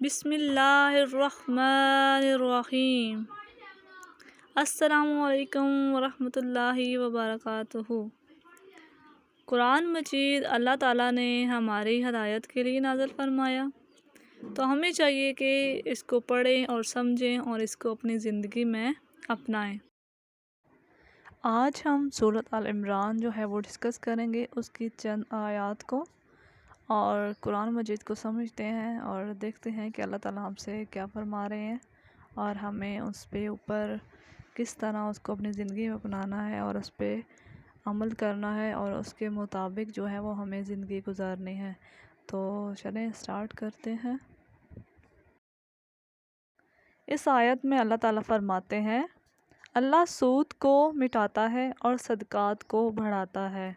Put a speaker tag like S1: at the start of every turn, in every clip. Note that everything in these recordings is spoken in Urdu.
S1: بسم اللہ الرحمن الرحیم۔ السلام علیکم ورحمۃ اللہ وبرکاتہ۔ قرآن مجید اللہ تعالیٰ نے ہماری ہدایت کے لیے نازل فرمایا، تو ہمیں چاہیے کہ اس کو پڑھیں اور سمجھیں اور اس کو اپنی زندگی میں اپنائیں۔ آج ہم سورۃ آل عمران جو ہے وہ ڈسکس کریں گے، اس کی چند آیات کو، اور قرآن مجید کو سمجھتے ہیں اور دیکھتے ہیں کہ اللہ تعالیٰ ہم سے کیا فرما رہے ہیں اور ہمیں اس پہ اوپر کس طرح اس کو اپنی زندگی میں اپنانا ہے اور اس پہ عمل کرنا ہے اور اس کے مطابق جو ہے وہ ہمیں زندگی گزارنی ہے۔ تو چلیں اسٹارٹ کرتے ہیں۔ اس آیت میں اللہ تعالیٰ فرماتے ہیں، اللہ سود کو مٹاتا ہے اور صدقات کو بڑھاتا ہے۔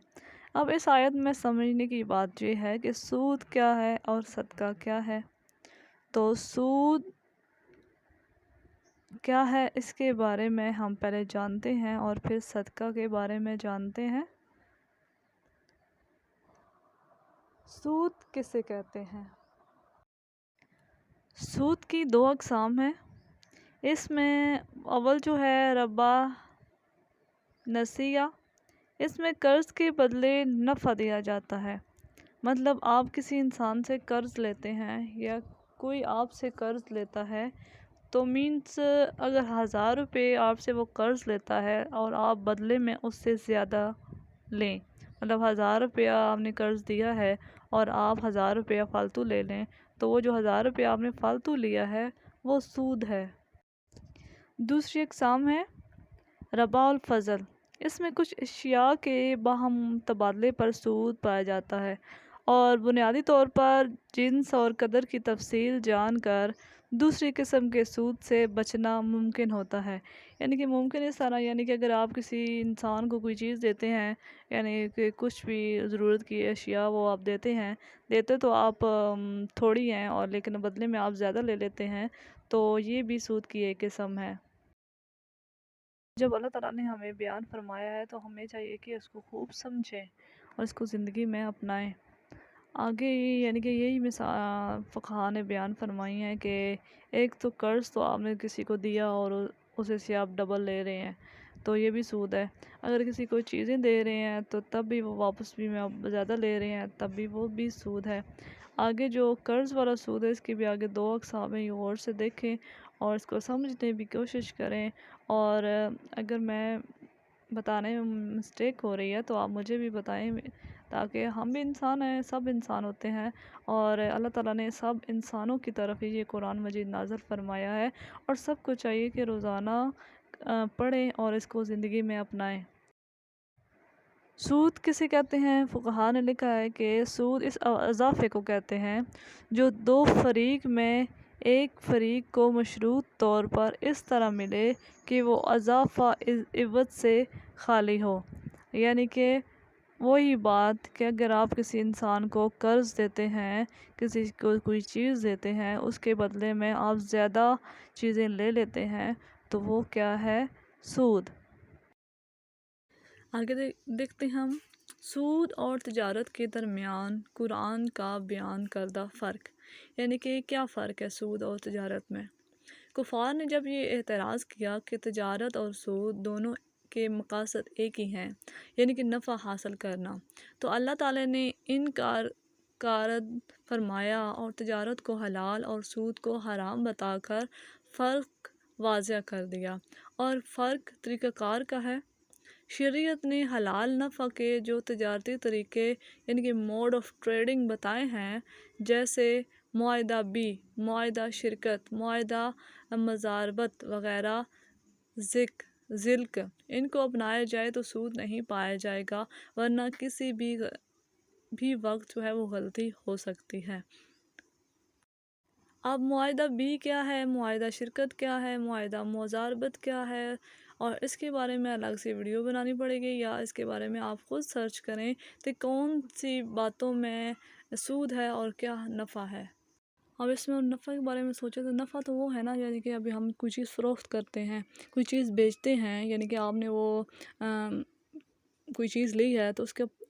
S1: اب اس آیت میں سمجھنے کی بات یہ ہے کہ سود کیا ہے اور صدقہ کیا ہے۔ تو سود کیا ہے اس کے بارے میں ہم پہلے جانتے ہیں اور پھر صدقہ کے بارے میں جانتے ہیں۔ سود کسے کہتے ہیں؟ سود کی دو اقسام ہیں۔ اس میں اول جو ہے ربا نسیہ، اس میں قرض کے بدلے نفع دیا جاتا ہے۔ مطلب آپ کسی انسان سے قرض لیتے ہیں یا کوئی آپ سے قرض لیتا ہے، تو مینس اگر 1000 روپے آپ سے وہ قرض لیتا ہے اور آپ بدلے میں اس سے زیادہ لیں، مطلب 1000 روپیہ آپ نے قرض دیا ہے اور آپ 1000 روپیہ فالتو لے لیں، تو وہ جو 1000 روپیہ آپ نے فالتو لیا ہے وہ سود ہے۔ دوسری اقسام ہے ربا الفضل۔ اس میں کچھ اشیاء کے باہم تبادلے پر سود پایا جاتا ہے، اور بنیادی طور پر جنس اور قدر کی تفصیل جان کر دوسری قسم کے سود سے بچنا ممکن ہوتا ہے۔ یعنی کہ ممکن اس طرح، یعنی کہ اگر آپ کسی انسان کو کوئی چیز دیتے ہیں، یعنی کہ کچھ بھی ضرورت کی اشیاء وہ آپ دیتے تو آپ تھوڑی ہیں اور لیکن بدلے میں آپ زیادہ لے لیتے ہیں، تو یہ بھی سود کی ایک قسم ہے۔ جب اللہ تعالیٰ نے ہمیں بیان فرمایا ہے تو ہمیں چاہیے کہ اس کو خوب سمجھیں اور اس کو زندگی میں اپنائیں۔ آگے یعنی کہ یہی مثال فقہا نے بیان فرمائی ہیں کہ ایک تو قرض تو آپ نے کسی کو دیا اور اسے سے آپ ڈبل لے رہے ہیں، تو یہ بھی سود ہے۔ اگر کسی کو چیزیں دے رہے ہیں تو تب بھی وہ واپس بھی میں آپ زیادہ لے رہے ہیں، تب بھی وہ بھی سود ہے۔ آگے جو قرض والا سود ہے، اس کی بھی آگے دو اقسام ہیں، یہ غور سے دیکھیں اور اس کو سمجھنے کی کوشش کریں، اور اگر میں بتانے میں مسٹیک ہو رہی ہے تو آپ مجھے بھی بتائیں، تاکہ ہم بھی انسان ہیں، سب انسان ہوتے ہیں، اور اللہ تعالیٰ نے سب انسانوں کی طرف ہی یہ قرآن مجید نازل فرمایا ہے، اور سب کو چاہیے کہ روزانہ پڑھیں اور اس کو زندگی میں اپنائیں۔ سود کسے کہتے ہیں؟ فقہا نے لکھا ہے کہ سود اس اضافے کو کہتے ہیں جو دو فریق میں ایک فریق کو مشروط طور پر اس طرح ملے کہ وہ اضافہ عوض سے خالی ہو۔ یعنی کہ وہی بات کہ اگر آپ کسی انسان کو قرض دیتے ہیں، کسی کو کوئی چیز دیتے ہیں، اس کے بدلے میں آپ زیادہ چیزیں لے لیتے ہیں، تو وہ کیا ہے؟ سود۔ آگے دیکھتے ہم سود اور تجارت کے درمیان قرآن کا بیان کردہ فرق، یعنی کہ کیا فرق ہے سود اور تجارت میں۔ کفار نے جب یہ اعتراض کیا کہ تجارت اور سود دونوں کے مقاصد ایک ہی ہیں، یعنی کہ نفع حاصل کرنا، تو اللہ تعالیٰ نے کارد فرمایا اور تجارت کو حلال اور سود کو حرام بتا کر فرق واضح کر دیا۔ اور فرق طریقہ کار کا ہے۔ شریعت نے حلال نفع کے جو تجارتی طریقے یعنی کہ موڈ آف ٹریڈنگ بتائے ہیں، جیسے معاہدہ بی، معاہدہ شرکت، معاہدہ مزاربت وغیرہ، ذلک، ان کو اپنایا جائے تو سود نہیں پایا جائے گا، ورنہ کسی بھی وقت جو ہے وہ غلطی ہو سکتی ہے۔ اب معاہدہ بی کیا ہے، معاہدہ شرکت کیا ہے، معاہدہ مزاربت کیا ہے، اور اس کے بارے میں الگ سے ویڈیو بنانی پڑے گی، یا اس کے بارے میں آپ خود سرچ کریں کہ کون سی باتوں میں سود ہے اور کیا نفع ہے۔ اب اس میں نفع کے بارے میں سوچیں تو نفع تو وہ ہے نا، یعنی کہ ابھی ہم کوئی چیز فروخت کرتے ہیں، کوئی چیز بیچتے ہیں، یعنی کہ آپ نے وہ کوئی چیز لی ہے تو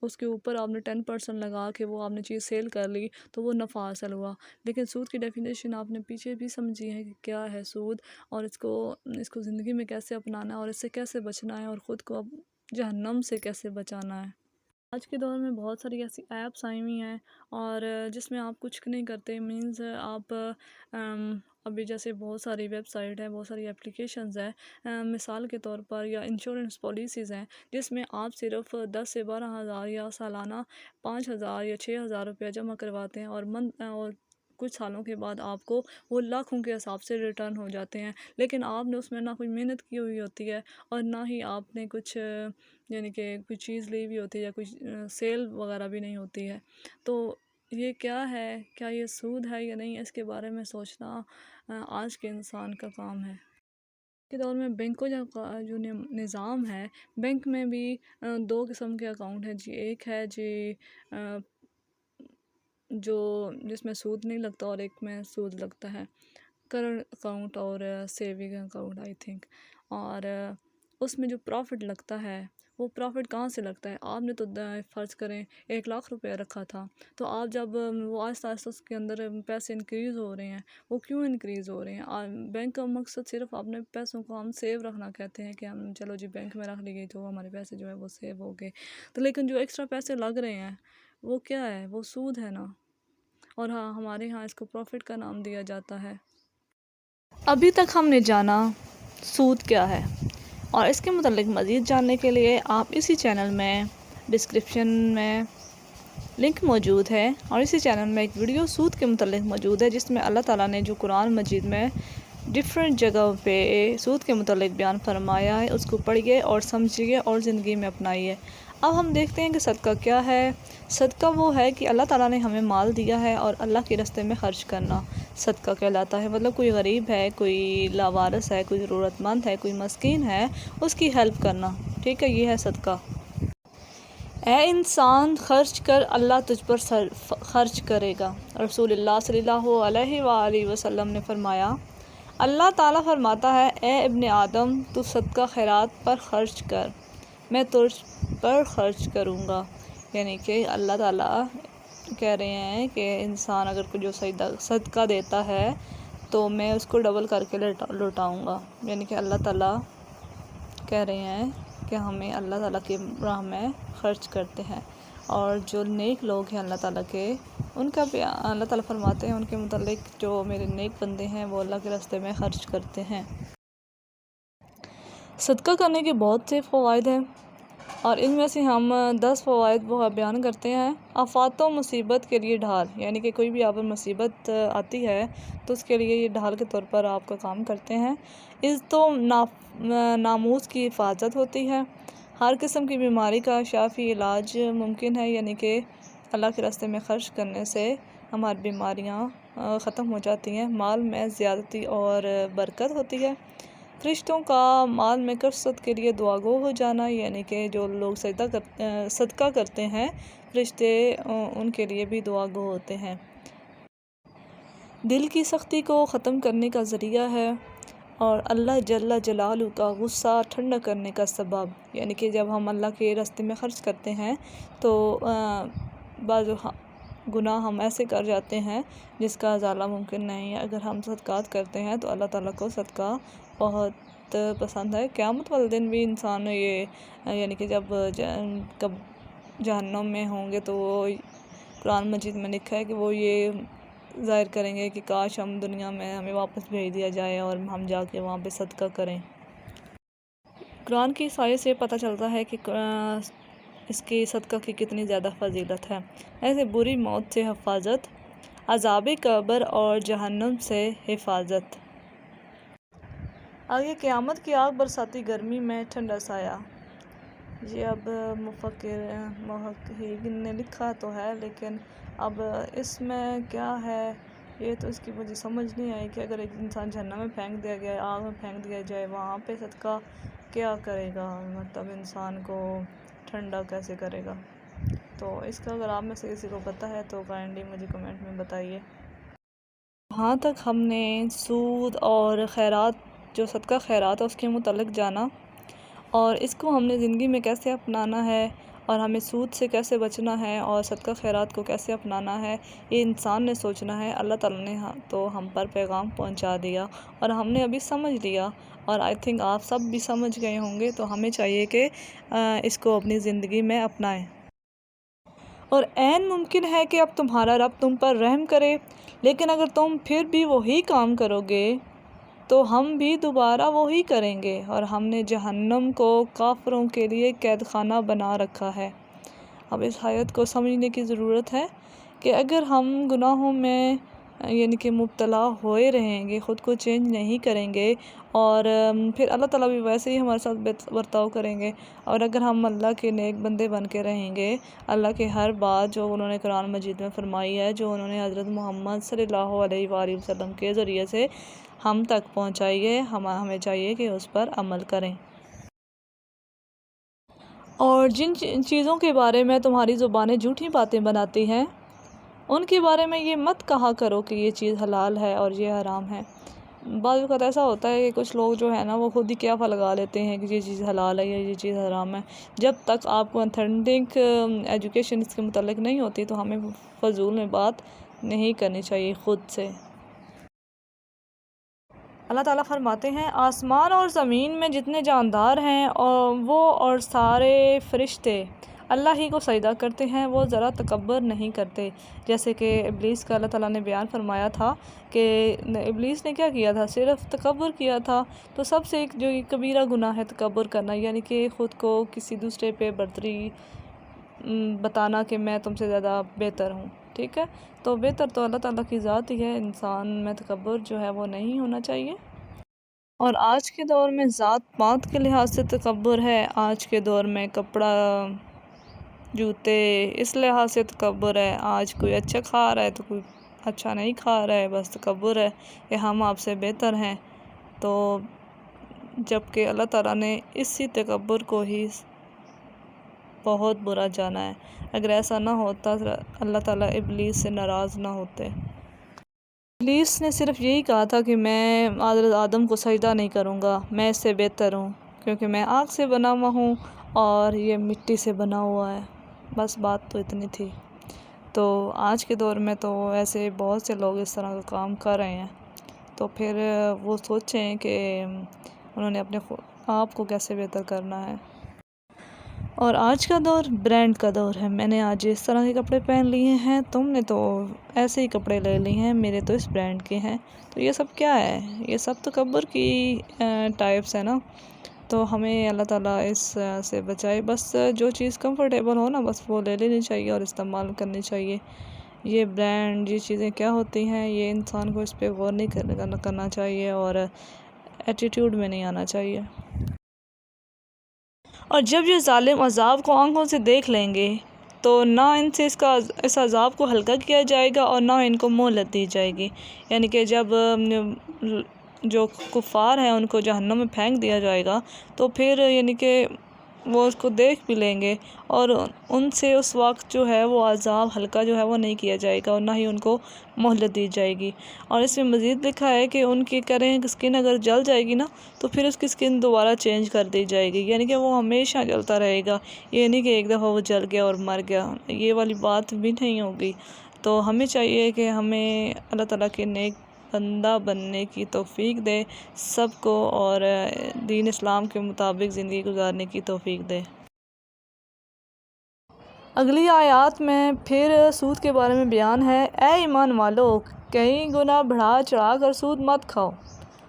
S1: اس کے اوپر آپ نے 10% لگا کے وہ آپ نے چیز سیل کر لی تو وہ نفع حاصل ہوا۔ لیکن سود کی ڈیفینیشن آپ نے پیچھے بھی سمجھی ہے کہ کیا ہے سود، اور اس کو زندگی میں کیسے اپنانا ہے اور اس سے کیسے بچنا ہے اور خود کو اب جہنم سے کیسے بچانا ہے۔ آج کے دور میں بہت ساری ایسی ایپس آئی ہوئی ہیں اور جس میں آپ کچھ نہیں کرتے، مینز آپ ابھی جیسے بہت ساری ویب سائٹ ہے، بہت ساری اپلیکیشنز ہیں، مثال کے طور پر یا انشورنس پالیسیز ہیں جس میں آپ صرف 10 سے 12 ہزار یا سالانہ 5 ہزار یا 6 ہزار روپیہ جمع کرواتے ہیں اور کچھ سالوں کے بعد آپ کو وہ لاکھوں کے حساب سے ریٹرن ہو جاتے ہیں، لیکن آپ نے اس میں نہ کوئی محنت کی ہوئی ہوتی ہے اور نہ ہی آپ نے کچھ یعنی کہ کوئی چیز لی ہوئی ہوتی ہے یا کوئی سیل وغیرہ بھی نہیں ہوتی ہے۔ تو یہ کیا ہے، کیا یہ سود ہے یا نہیں، اس کے بارے میں سوچنا آج کے انسان کا کام ہے۔ کے دور میں بینکوں جو نظام ہے، بینک میں بھی 2 قسم کے اکاؤنٹ ہیں جی۔ ایک ہے جی جس میں سود نہیں لگتا اور ایک میں سود لگتا ہے، کرنٹ اکاؤنٹ اور سیونگ اکاؤنٹ آئی تھنک۔ اور اس میں جو پروفٹ لگتا ہے وہ پروفٹ کہاں سے لگتا ہے؟ آپ نے تو فرض کریں 1 لاکھ روپیہ رکھا تھا، تو آپ جب وہ آہستہ آہستہ اس کے اندر پیسے انکریز ہو رہے ہیں، وہ کیوں انکریز ہو رہے ہیں؟ بینک کا مقصد صرف اپنے پیسوں کو ہم سیو رکھنا کہتے ہیں کہ ہم چلو جی بینک میں رکھ لیے تو ہمارے پیسے جو ہے وہ سیو ہو گئے، تو لیکن جو ایکسٹرا پیسے لگ رہے ہیں وہ کیا ہے؟ وہ سود ہے نا، اور ہاں ہمارے ہاں اس کو پروفٹ کا نام دیا جاتا ہے۔ ابھی تک ہم نے جانا سود کیا ہے، اور اس کے متعلق مزید جاننے کے لیے آپ اسی چینل میں ڈسکرپشن میں لنک موجود ہے، اور اسی چینل میں ایک ویڈیو سود کے متعلق موجود ہے جس میں اللہ تعالیٰ نے جو قرآن مجید میں ڈیفرنٹ جگہوں پہ سود کے متعلق بیان فرمایا ہے، اس کو پڑھیے اور سمجھیے اور زندگی میں اپنائیے۔ اب ہم دیکھتے ہیں کہ صدقہ کیا ہے۔ صدقہ وہ ہے کہ اللہ تعالیٰ نے ہمیں مال دیا ہے اور اللہ کے راستے میں خرچ کرنا صدقہ کہلاتا ہے۔ مطلب کوئی غریب ہے، کوئی لاوارث ہے، کوئی ضرورت مند ہے، کوئی مسکین ہے، اس کی ہیلپ کرنا، ٹھیک ہے، یہ ہے صدقہ۔ اے انسان خرچ کر، اللہ تجھ پر خرچ کرے گا۔ رسول اللہ صلی اللہ علیہ وآلہ وسلم نے فرمایا، اللہ تعالیٰ فرماتا ہے، اے ابن آدم تو صدقہ خیرات پر خرچ کر، میں تجھ پر خرچ کروں گا۔ یعنی کہ اللہ تعالیٰ کہہ رہے ہیں کہ انسان اگر جو صدقہ دیتا ہے تو میں اس کو ڈبل کر کے لوٹاؤں گا۔ یعنی کہ اللہ تعالیٰ کہہ رہے ہیں کہ ہمیں اللہ تعالیٰ کی راہ میں خرچ کرتے ہیں، اور جو نیک لوگ ہیں اللہ تعالیٰ کے، ان کا بھی اللہ تعالیٰ فرماتے ہیں ان کے متعلق جو میرے نیک بندے ہیں وہ اللہ کے راستے میں خرچ کرتے ہیں۔ صدقہ کرنے کے بہت سے فوائد ہیں، اور ان میں سے ہم 10 فوائد وہ بیان کرتے ہیں۔ آفات و مصیبت کے لیے ڈھال، یعنی کہ کوئی بھی آپ پر مصیبت آتی ہے تو اس کے لیے یہ ڈھال کے طور پر آپ کا کام کرتے ہیں۔ عزت و ناموس کی حفاظت ہوتی ہے۔ ہر قسم کی بیماری کا شافی علاج ممکن ہے، یعنی کہ اللہ کے راستے میں خرچ کرنے سے ہماری بیماریاں ختم ہو جاتی ہیں۔ مال میں زیادتی اور برکت ہوتی ہے۔ فرشتوں کا مال میں کثرت کے لیے دعا گو ہو جانا، یعنی کہ جو لوگ صدقہ کرتے ہیں فرشتے ان کے لیے بھی دعا گو ہوتے ہیں۔ دل کی سختی کو ختم کرنے کا ذریعہ ہے، اور اللہ جل جلالہ کا غصہ ٹھنڈا کرنے کا سبب، یعنی کہ جب ہم اللہ کے راستے میں خرچ کرتے ہیں تو بعض گناہ ہم ایسے کر جاتے ہیں جس کا ازالہ ممکن نہیں ہے۔ اگر ہم صدقات کرتے ہیں تو اللہ تعالیٰ کو صدقہ بہت پسند ہے۔ قیامت والے دن بھی انسان یعنی کہ جب جہنم میں ہوں گے تو وہ قرآن مجید میں لکھا ہے کہ وہ یہ ظاہر کریں گے کہ کاش ہم دنیا میں ہمیں واپس بھیج دیا جائے اور ہم جا کے وہاں پہ صدقہ کریں۔ قرآن کی سائے سے پتہ چلتا ہے کہ اس کی صدقہ کی کتنی زیادہ فضیلت ہے۔ ایسے بری موت سے حفاظت، عذاب قبر اور جہنم سے حفاظت۔ آگے قیامت کی آگ برساتی گرمی میں ٹھنڈا سایہ۔ یہ اب محققین نے لکھا تو ہے، لیکن اب اس میں کیا ہے یہ تو اس کی مجھے سمجھ نہیں آئی کہ اگر ایک انسان جہنم میں پھینک دیا گیا، آگ میں پھینک دیا جائے، وہاں پہ صدقہ کیا کرے گا؟ مطلب انسان کو ٹھنڈا کیسے کرے گا؟ تو اس کا اگر آپ میں سے کسی کو پتہ ہے تو کائنڈلی مجھے کمنٹ میں بتائیے۔ وہاں تک ہم نے سود اور خیرات، جو صدقہ خیرات ہے اس کے متعلق جانا، اور اس کو ہم نے زندگی میں کیسے اپنانا ہے، اور ہمیں سود سے کیسے بچنا ہے اور صدقہ خیرات کو کیسے اپنانا ہے، یہ انسان نے سوچنا ہے۔ اللہ تعالیٰ نے تو ہم پر پیغام پہنچا دیا اور ہم نے ابھی سمجھ لیا، اور آئی تھنک آپ سب بھی سمجھ گئے ہوں گے، تو ہمیں چاہیے کہ اس کو اپنی زندگی میں اپنائیں۔ اور عین ممکن ہے کہ اب تمہارا رب تم پر رحم کرے، لیکن اگر تم پھر بھی وہی کام کرو گے تو ہم بھی دوبارہ وہی کریں گے، اور ہم نے جہنم کو کافروں کے لیے قید خانہ بنا رکھا ہے۔ اب اس آیت کو سمجھنے کی ضرورت ہے کہ اگر ہم گناہوں میں یعنی کہ مبتلا ہوئے رہیں گے، خود کو چینج نہیں کریں گے، اور پھر اللہ تعالیٰ بھی ویسے ہی ہمارے ساتھ برتاؤ کریں گے، اور اگر ہم اللہ کے نیک بندے بن کے رہیں گے، اللہ کے ہر بات جو انہوں نے قرآن مجید میں فرمائی ہے، جو انہوں نے حضرت محمد صلی اللہ علیہ وآلہ وسلم کے ذریعے سے ہم تک پہنچائیے، ہمیں چاہیے کہ اس پر عمل کریں۔ اور جن چیزوں کے بارے میں تمہاری زبانیں جھوٹی باتیں بناتی ہیں، ان کے بارے میں یہ مت کہا کرو کہ یہ چیز حلال ہے اور یہ حرام ہے۔ بعض اوقات ایسا ہوتا ہے کہ کچھ لوگ جو ہے نا، وہ خود ہی کیفا لگا لیتے ہیں کہ یہ چیز حلال ہے یا یہ چیز حرام ہے۔ جب تک آپ کو اتھینٹک ایجوکیشن اس کے متعلق نہیں ہوتی تو ہمیں فضول میں بات نہیں کرنی چاہیے خود سے۔ اللہ تعالیٰ فرماتے ہیں، آسمان اور زمین میں جتنے جاندار ہیں وہ اور سارے فرشتے اللہ ہی کو سجدہ کرتے ہیں، وہ ذرا تکبر نہیں کرتے۔ جیسے کہ ابلیس کا اللہ تعالیٰ نے بیان فرمایا تھا کہ ابلیس نے کیا کیا تھا، صرف تکبر کیا تھا۔ تو سب سے ایک جو کبیرہ گناہ ہے تکبر کرنا، یعنی کہ خود کو کسی دوسرے پہ برتری بتانا کہ میں تم سے زیادہ بہتر ہوں، ٹھیک ہے؟ تو بہتر تو اللہ تعالیٰ کی ذات ہی ہے، انسان میں تکبر جو ہے وہ نہیں ہونا چاہیے۔ اور آج کے دور میں ذات پات کے لحاظ سے تکبر ہے، آج کے دور میں کپڑا جوتے اس لحاظ سے تکبر ہے، آج کوئی اچھا کھا رہا ہے تو کوئی اچھا نہیں کھا رہا ہے، بس تکبر ہے کہ ہم آپ سے بہتر ہیں۔ تو جبکہ اللہ تعالیٰ نے اسی تکبر کو ہی بہت برا جانا ہے۔ اگر ایسا نہ ہوتا اللہ تعالیٰ ابلیس سے ناراض نہ ہوتے۔ ابلیس نے صرف یہی کہا تھا کہ میں حضرت آدم کو سجدہ نہیں کروں گا، میں اس سے بہتر ہوں کیونکہ میں آگ سے بنا ہوا ہوں اور یہ مٹی سے بنا ہوا ہے، بس بات تو اتنی تھی۔ تو آج کے دور میں تو ایسے بہت سے لوگ اس طرح کا کام کر رہے ہیں، تو پھر وہ سوچیں کہ انہوں نے اپنے آپ کو کیسے بہتر کرنا ہے۔ اور آج کا دور برانڈ کا دور ہے، میں نے آج اس طرح کے کپڑے پہن لیے ہیں، تم نے تو ایسے ہی کپڑے لے لیے ہیں، میرے تو اس برانڈ کے ہیں۔ تو یہ سب کیا ہے؟ یہ سب تکبر کی ٹائپس ہے نا۔ تو ہمیں اللہ تعالیٰ اس سے بچائے، بس جو چیز کمفرٹیبل ہو نا بس وہ لے لینی چاہیے اور استعمال کرنی چاہیے۔ یہ برانڈ یہ چیزیں کیا ہوتی ہیں، یہ انسان کو اس پہ غور نہیں کرنا چاہیے اور ایٹیٹیوڈ میں نہیں آنا چاہیے۔ اور جب یہ ظالم عذاب کو آنکھوں سے دیکھ لیں گے تو نہ ان سے اس عذاب کو ہلکا کیا جائے گا اور نہ ان کو مہلت دی جائے گی۔ یعنی کہ جب جو کفار ہیں ان کو جہنم میں پھینک دیا جائے گا تو پھر یعنی کہ وہ اس کو دیکھ بھی لیں گے اور ان سے اس وقت جو ہے وہ عذاب ہلکا جو ہے وہ نہیں کیا جائے گا اور نہ ہی ان کو مہلت دی جائے گی۔ اور اس میں مزید لکھا ہے کہ ان کی اسکن اگر جل جائے گی نا تو پھر اس کی اسکن دوبارہ چینج کر دی جائے گی، یعنی کہ وہ ہمیشہ جلتا رہے گا، یہ نہیں کہ ایک دفعہ وہ جل گیا اور مر گیا، یہ والی بات بھی نہیں ہوگی۔ تو ہمیں چاہیے کہ ہمیں اللہ تعالیٰ کے نیک بندہ بننے کی توفیق دے سب کو، اور دین اسلام کے مطابق زندگی گزارنے کی توفیق دے۔ اگلی آیات میں پھر سود کے بارے میں بیان ہے، اے ایمان والو، کہیں گناہ بڑھا چڑھا کر سود مت کھاؤ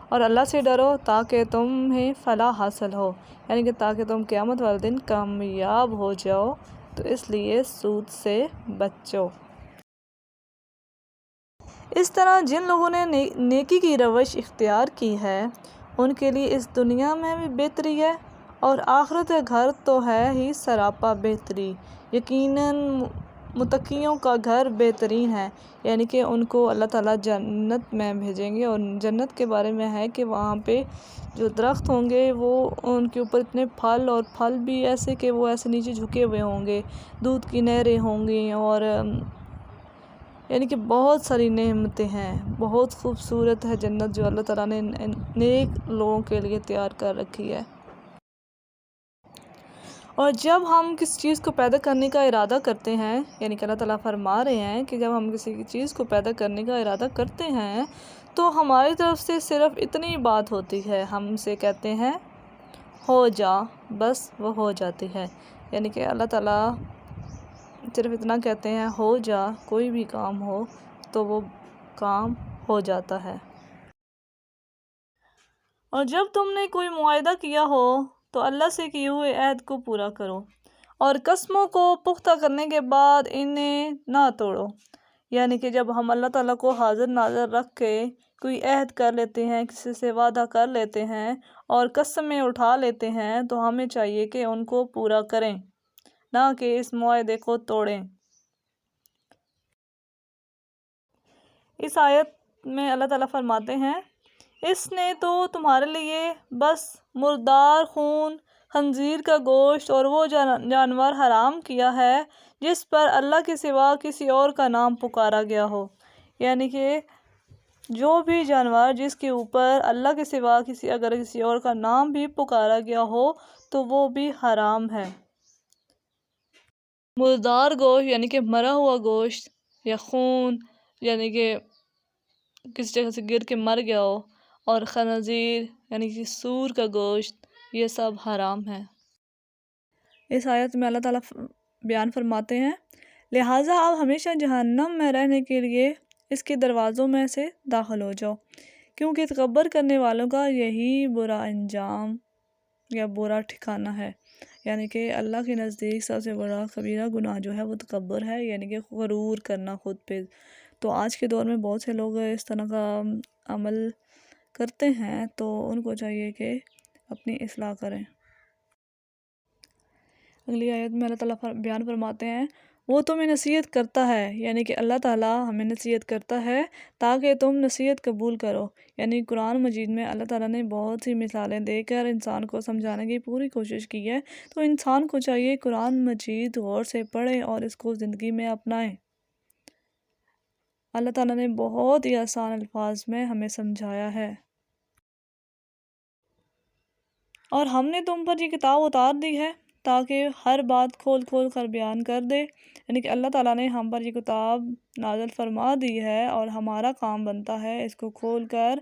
S1: اور اللہ سے ڈرو تاکہ تمہیں فلاح حاصل ہو، یعنی کہ تاکہ تم قیامت والے دن کامیاب ہو جاؤ، تو اس لیے سود سے بچو۔ اس طرح جن لوگوں نے نیکی کی روش اختیار کی ہے ان کے لیے اس دنیا میں بھی بہتری ہے اور آخرت کا گھر تو ہے ہی سراپا بہتری، یقیناً متقیوں کا گھر بہترین ہے، یعنی کہ ان کو اللہ تعالیٰ جنت میں بھیجیں گے۔ اور جنت کے بارے میں ہے کہ وہاں پہ جو درخت ہوں گے وہ ان کے اوپر اتنے پھل، اور پھل بھی ایسے کہ وہ ایسے نیچے جھکے ہوئے ہوں گے، دودھ کی نہریں ہوں گی، اور یعنی کہ بہت ساری نعمتیں ہیں، بہت خوبصورت ہے جنت جو اللہ تعالیٰ نے نیک لوگوں کے لیے تیار کر رکھی ہے۔ اور جب ہم کسی چیز کو پیدا کرنے کا ارادہ کرتے ہیں، یعنی کہ اللہ تعالیٰ فرما رہے ہیں کہ جب ہم کسی چیز کو پیدا کرنے کا ارادہ کرتے ہیں تو ہماری طرف سے صرف اتنی بات ہوتی ہے، ہم سے کہتے ہیں ہو جا، بس وہ ہو جاتی ہے۔ یعنی کہ اللہ تعالیٰ صرف اتنا کہتے ہیں ہو جا، کوئی بھی کام ہو تو وہ کام ہو جاتا ہے۔ اور جب تم نے کوئی معاہدہ کیا ہو تو اللہ سے کیے ہوئے عہد کو پورا کرو، اور قسموں کو پختہ کرنے کے بعد انہیں نہ توڑو۔ یعنی کہ جب ہم اللہ تعالیٰ کو حاضر ناظر رکھ کے کوئی عہد کر لیتے ہیں، کسی سے وعدہ کر لیتے ہیں اور قسمیں اٹھا لیتے ہیں تو ہمیں چاہیے کہ ان کو پورا کریں، نہ کہ اس معاہدے کو توڑیں۔ اس آیت میں اللہ تعالیٰ فرماتے ہیں، اس نے تو تمہارے لیے بس مردار خون، خنزیر کا گوشت اور وہ جانور حرام کیا ہے جس پر اللہ کے سوا کسی اور کا نام پکارا گیا ہو۔ یعنی کہ جو بھی جانور جس کے اوپر اللہ کے سوا اگر کسی اور کا نام بھی پکارا گیا ہو تو وہ بھی حرام ہے۔ مردار گوشت یعنی کہ مرا ہوا گوشت، یا خون یعنی کہ کسی جگہ سے گر کے مر گیا ہو، اور خنزیر یعنی کہ سور کا گوشت، یہ سب حرام ہے۔ اس آیت میں اللہ تعالیٰ بیان فرماتے ہیں، لہٰذا آپ ہمیشہ جہنم میں رہنے کے لیے اس کے دروازوں میں سے داخل ہو جاؤ، کیونکہ تکبر کرنے والوں کا یہی برا انجام یا برا ٹھکانہ ہے۔ یعنی کہ اللہ کے نزدیک سب سے بڑا کبیرہ گناہ جو ہے وہ تکبر ہے، یعنی کہ غرور کرنا خود پہ۔ تو آج کے دور میں بہت سے لوگ اس طرح کا عمل کرتے ہیں، تو ان کو چاہیے کہ اپنی اصلاح کریں۔ اگلی آیت میں اللہ تعالیٰ بیان فرماتے ہیں، وہ تمہیں نصیحت کرتا ہے، یعنی کہ اللہ تعالیٰ ہمیں نصیحت کرتا ہے تاکہ تم نصیحت قبول کرو۔ یعنی قرآن مجید میں اللہ تعالیٰ نے بہت سی مثالیں دے کر انسان کو سمجھانے کی پوری کوشش کی ہے، تو انسان کو چاہیے قرآن مجید غور سے پڑھے اور اس کو زندگی میں اپنائیں۔ اللہ تعالیٰ نے بہت ہی آسان الفاظ میں ہمیں سمجھایا ہے، اور ہم نے تم پر یہ کتاب اتار دی ہے تاکہ ہر بات کھول کھول کر بیان کر دے۔ یعنی کہ اللہ تعالیٰ نے ہم پر یہ کتاب نازل فرما دی ہے اور ہمارا کام بنتا ہے اس کو کھول کر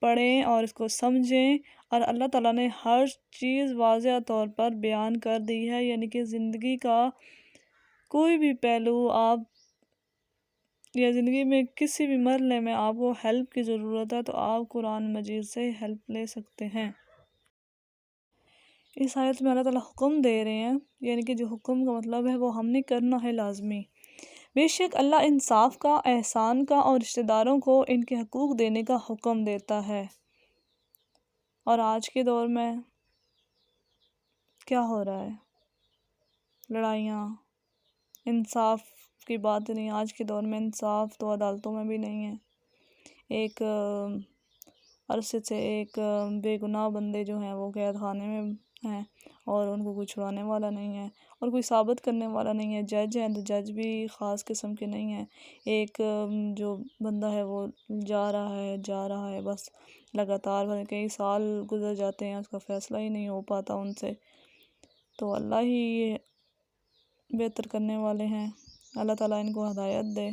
S1: پڑھیں اور اس کو سمجھیں، اور اللہ تعالیٰ نے ہر چیز واضح طور پر بیان کر دی ہے۔ یعنی کہ زندگی کا کوئی بھی پہلو آپ یا زندگی میں کسی بھی مرحلے میں آپ کو ہیلپ کی ضرورت ہے تو آپ قرآن مجید سے ہیلپ لے سکتے ہیں۔ اس آیت میں اللہ تعالیٰ حکم دے رہے ہیں، یعنی کہ جو حکم کا مطلب ہے وہ ہم نے کرنا ہے لازمی۔ بے شک اللہ انصاف کا، احسان کا اور رشتہ داروں کو ان کے حقوق دینے کا حکم دیتا ہے۔ اور آج کے دور میں کیا ہو رہا ہے؟ لڑائیاں، انصاف کی بات نہیں۔ آج کے دور میں انصاف تو عدالتوں میں بھی نہیں ہے۔ ایک عرصے سے ایک بے گناہ بندے جو ہیں وہ قید خانے میں ہیں اور ان کو کوئی چھڑانے والا نہیں ہے اور کوئی ثابت کرنے والا نہیں ہے۔ جج ہیں تو جج بھی خاص قسم کے نہیں ہیں۔ ایک جو بندہ ہے وہ جا رہا ہے بس لگاتار کئی سال گزر جاتے ہیں، اس کا فیصلہ ہی نہیں ہو پاتا ان سے۔ تو اللہ ہی بہتر کرنے والے ہیں، اللہ تعالیٰ ان کو ہدایت دے۔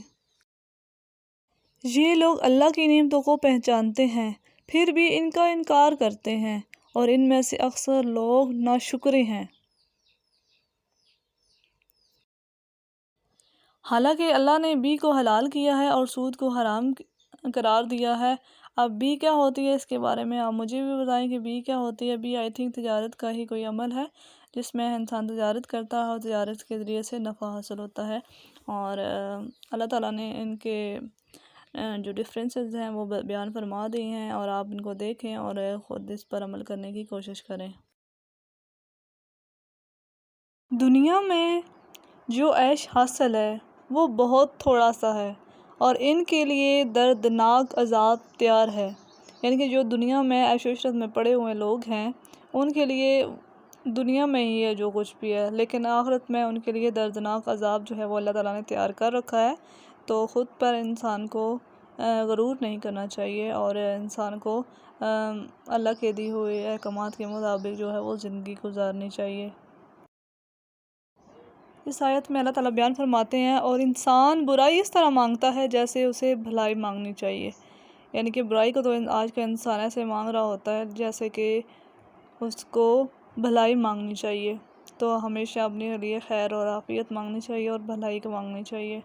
S1: یہ لوگ اللہ کی نعمتوں کو پہچانتے ہیں پھر بھی ان کا انکار کرتے ہیں، اور ان میں سے اکثر لوگ ناشکرے ہیں۔ حالانکہ اللہ نے بی کو حلال کیا ہے اور سود کو حرام قرار دیا ہے۔ اب بی کیا ہوتی ہے اس کے بارے میں آپ مجھے بھی بتائیں کہ بی کیا ہوتی ہے۔ بی آئی تھنک تجارت کا ہی کوئی عمل ہے جس میں انسان تجارت کرتا ہے اور تجارت کے ذریعے سے نفع حاصل ہوتا ہے، اور اللہ تعالیٰ نے ان کے جو ڈفرینسز ہیں وہ بیان فرما دی ہیں، اور آپ ان کو دیکھیں اور خود اس پر عمل کرنے کی کوشش کریں۔ دنیا میں جو عیش حاصل ہے وہ بہت تھوڑا سا ہے اور ان کے لیے دردناک عذاب تیار ہے۔ یعنی کہ جو دنیا میں عیش و عشرت میں پڑے ہوئے لوگ ہیں ان کے لیے دنیا میں ہی ہے جو کچھ بھی ہے، لیکن آخرت میں ان کے لیے دردناک عذاب جو ہے وہ اللہ تعالیٰ نے تیار کر رکھا ہے۔ تو خود پر انسان کو غرور نہیں کرنا چاہیے اور انسان کو اللہ کے دی ہوئے احکامات کے مطابق جو ہے وہ زندگی گزارنی چاہیے۔ اس آیت میں اللہ تعالیٰ بیان فرماتے ہیں اور انسان برائی اس طرح مانگتا ہے جیسے اسے بھلائی مانگنی چاہیے، یعنی کہ برائی کو تو آج کا انسان ایسے مانگ رہا ہوتا ہے جیسے کہ اس کو بھلائی مانگنی چاہیے۔ تو ہمیشہ اپنے لیے خیر اور عافیت مانگنی چاہیے اور بھلائی کو مانگنی چاہیے۔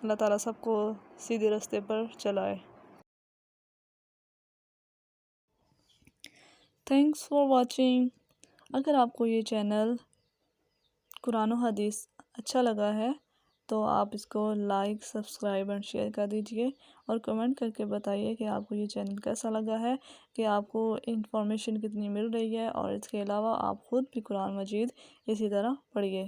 S1: اللہ تعالیٰ سب کو سیدھے راستے پر چلائے۔ Thanks for watching. اگر آپ کو یہ چینل قرآن و حدیث اچھا لگا ہے تو آپ اس کو لائک، سبسکرائب اور شیئر کر دیجئے، اور کمنٹ کر کے بتائیے کہ آپ کو یہ چینل کیسا لگا ہے، کہ آپ کو انفارمیشن کتنی مل رہی ہے، اور اس کے علاوہ آپ خود بھی قرآن مجید اسی طرح پڑھیے۔